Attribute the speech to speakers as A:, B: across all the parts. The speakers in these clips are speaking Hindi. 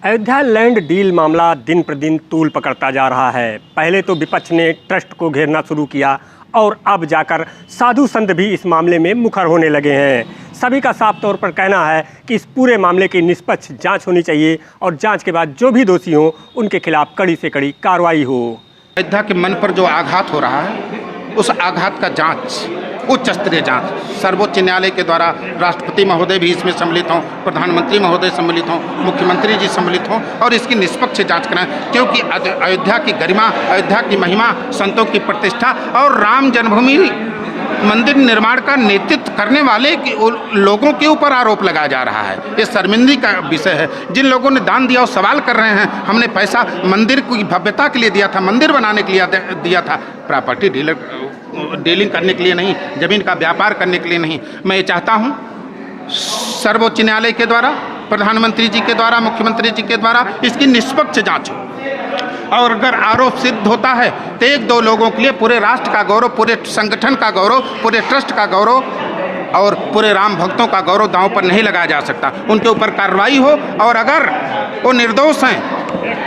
A: अयोध्या लैंड डील मामला दिन प्रतिदिन तूल पकड़ता जा रहा है। पहले तो विपक्ष ने ट्रस्ट को घेरना शुरू किया और अब जाकर साधु संत भी इस मामले में मुखर होने लगे हैं। सभी का साफ तौर पर कहना है कि इस पूरे मामले की निष्पक्ष जांच होनी चाहिए और जांच के बाद जो भी दोषी हो उनके खिलाफ कड़ी से कड़ी कार्रवाई हो।
B: अयोध्या के मन पर जो आघात हो रहा है उस आघात का जांच, उच्च स्तरीय जांच सर्वोच्च न्यायालय के द्वारा राष्ट्रपति महोदय भी इसमें सम्मिलित हों, प्रधानमंत्री महोदय सम्मिलित हों, मुख्यमंत्री जी सम्मिलित हों और इसकी निष्पक्ष जांच कराएं, क्योंकि अयोध्या की गरिमा, अयोध्या की महिमा, संतों की प्रतिष्ठा और राम जन्मभूमि मंदिर निर्माण का नेतृत्व करने वाले लोगों के ऊपर आरोप लगाया जा रहा है। ये शर्मिंदगी का विषय है। जिन लोगों ने दान दिया और सवाल कर रहे हैं हमने पैसा मंदिर की भव्यता के लिए दिया था, मंदिर बनाने के लिए दिया था, प्रॉपर्टी डीलिंग करने के लिए नहीं, जमीन का व्यापार करने के लिए नहीं। मैं ये चाहता हूँ सर्वोच्च न्यायालय के द्वारा, प्रधानमंत्री जी के द्वारा, मुख्यमंत्री जी के द्वारा इसकी निष्पक्ष जांच हो और अगर आरोप सिद्ध होता है तो एक दो लोगों के लिए पूरे राष्ट्र का गौरव, पूरे संगठन का गौरव, पूरे ट्रस्ट का गौरव और पूरे राम भक्तों का गौरव दांव पर नहीं लगाया जा सकता। उनके ऊपर कार्रवाई हो और अगर वो निर्दोष हैं,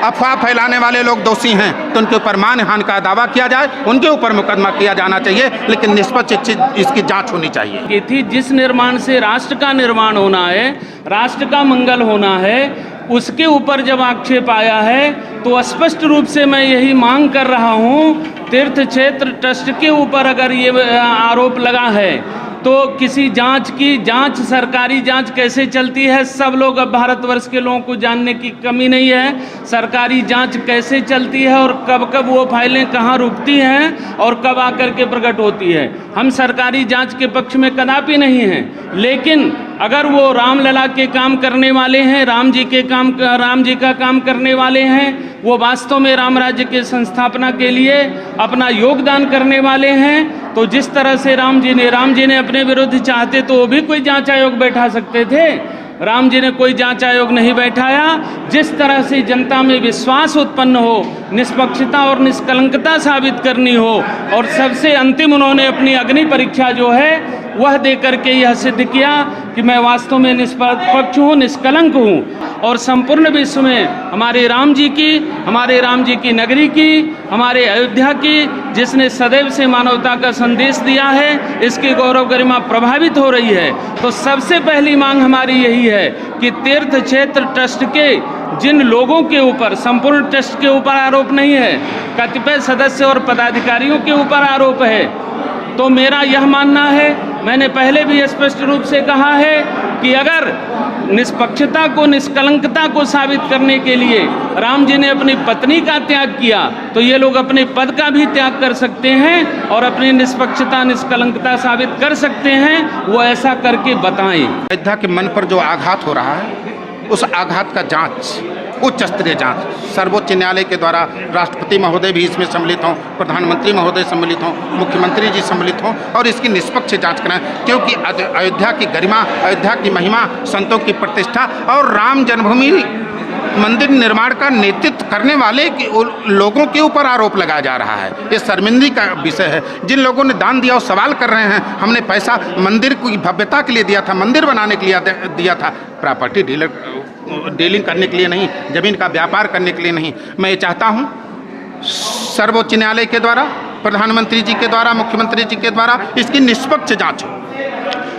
B: अफवाह फैलाने वाले लोग दोषी हैं तो उनके ऊपर मानहानि का दावा किया जाए, उनके ऊपर मुकदमा किया जाना चाहिए, लेकिन निष्पक्ष इसकी जांच होनी चाहिए।
C: थी जिस निर्माण से राष्ट्र का निर्माण होना है, राष्ट्र का मंगल होना है, उसके ऊपर जब आक्षेप आया है तो स्पष्ट रूप से मैं यही मांग कर रहा हूँ, तीर्थ क्षेत्र ट्रस्ट के ऊपर अगर ये आरोप लगा है तो किसी जांच सरकारी जांच कैसे चलती है, सब लोग अब भारतवर्ष के लोगों को जानने की कमी नहीं है। सरकारी जांच कैसे चलती है और कब कब वो फाइलें कहाँ रुकती हैं और कब आकर के प्रकट होती है। हम सरकारी जांच के पक्ष में कदापि नहीं हैं, लेकिन अगर वो रामलला के काम करने वाले हैं, राम जी का काम करने वाले हैं, वो वास्तव में राम राज्य के संस्थापना के लिए अपना योगदान करने वाले हैं, तो जिस तरह से राम जी ने अपने विरुद्ध चाहते तो वो भी कोई जांच आयोग बैठा सकते थे। राम जी ने कोई जांच आयोग नहीं बैठाया। जिस तरह से जनता में विश्वास उत्पन्न हो, निष्पक्षता और निष्कलंकता साबित करनी हो और सबसे अंतिम उन्होंने अपनी अग्नि परीक्षा जो है वह देकर के यह सिद्ध किया कि मैं वास्तव में निष्पक्ष हूँ, निष्कलंक हूँ और संपूर्ण विश्व में हमारे राम जी की नगरी की, हमारे अयोध्या की, जिसने सदैव से मानवता का संदेश दिया है, इसकी गौरव गरिमा प्रभावित हो रही है। तो सबसे पहली मांग हमारी यही है कि तीर्थ क्षेत्र ट्रस्ट के जिन लोगों के ऊपर, संपूर्ण ट्रस्ट के ऊपर आरोप नहीं है, कतिपय सदस्य और पदाधिकारियों के ऊपर आरोप है, तो मेरा यह मानना है, मैंने पहले भी स्पष्ट रूप से कहा है कि अगर निष्पक्षता को, निष्कलंकता को साबित करने के लिए राम जी ने अपनी पत्नी का त्याग किया तो ये लोग अपने पद का भी त्याग कर सकते हैं और अपनी निष्पक्षता, निष्कलंकता साबित कर सकते हैं। वो ऐसा करके बताएं।
B: अयोध्या के मन पर जो आघात हो रहा है उस आघात का जांच, उच्च स्तरीय जांच सर्वोच्च न्यायालय के द्वारा राष्ट्रपति महोदय भी इसमें सम्मिलित हों, प्रधानमंत्री महोदय सम्मिलित हों, मुख्यमंत्री जी सम्मिलित हों और इसकी निष्पक्ष जांच कराएं, क्योंकि अयोध्या की गरिमा, अयोध्या की महिमा, संतों की प्रतिष्ठा और राम जन्मभूमि मंदिर निर्माण का नेतृत्व करने वाले लोगों के ऊपर आरोप लगाया जा रहा है। ये शर्मिंदगी का विषय है। जिन लोगों ने दान दिया और सवाल कर रहे हैं हमने पैसा मंदिर की भव्यता के लिए दिया था, मंदिर बनाने के लिए दिया था, प्रॉपर्टी डीलिंग करने के लिए नहीं, जमीन का व्यापार करने के लिए नहीं। मैं ये चाहता हूँ सर्वोच्च न्यायालय के द्वारा, प्रधानमंत्री जी के द्वारा, मुख्यमंत्री जी के द्वारा इसकी निष्पक्ष जांच हो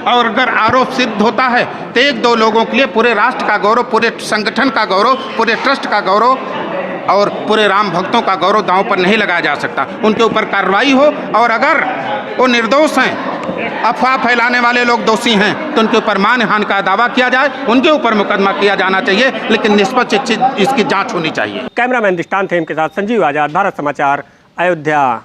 B: और अगर आरोप सिद्ध होता है तो एक दो लोगों के लिए पूरे राष्ट्र का गौरव, पूरे संगठन का गौरव, पूरे ट्रस्ट का गौरव और पूरे राम भक्तों का गौरव दांव पर नहीं लगाया जा सकता। उनके ऊपर कार्रवाई हो और अगर वो निर्दोष हैं, अफवाह फैलाने वाले लोग दोषी हैं तो उनके ऊपर मानहानि का दावा किया जाए, उनके ऊपर मुकदमा किया जाना चाहिए, लेकिन निष्पक्ष इसकी जांच होनी चाहिए।
A: कैमरामैन दृष्टांत हेम के साथ संजीव आजाद, भारत समाचार, अयोध्या।